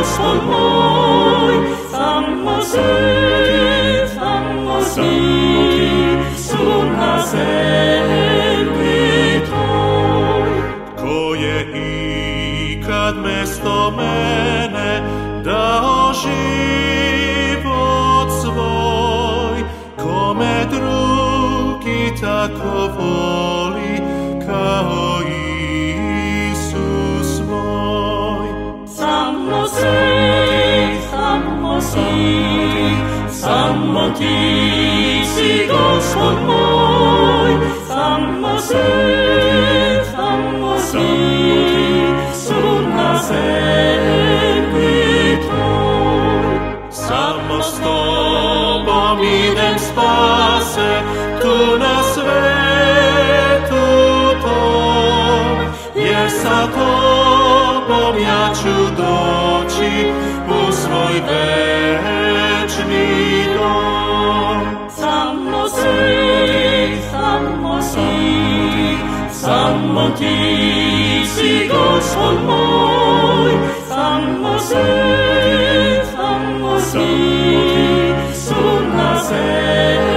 Gospod moj, samo ti su na zemlji tvoj. Ko je ikad mesto mene dao život svoj, kome drugi tako voli kao Isus moj. Samo ti si Gospod moj, samo ti su na zemlji tvoj. Samo s tobom idem spase, tu na svetu tom, jer sa tobom ja ću doći u svoj večni dom. Samo ti si Gospod moj, samo ti su na zemlji.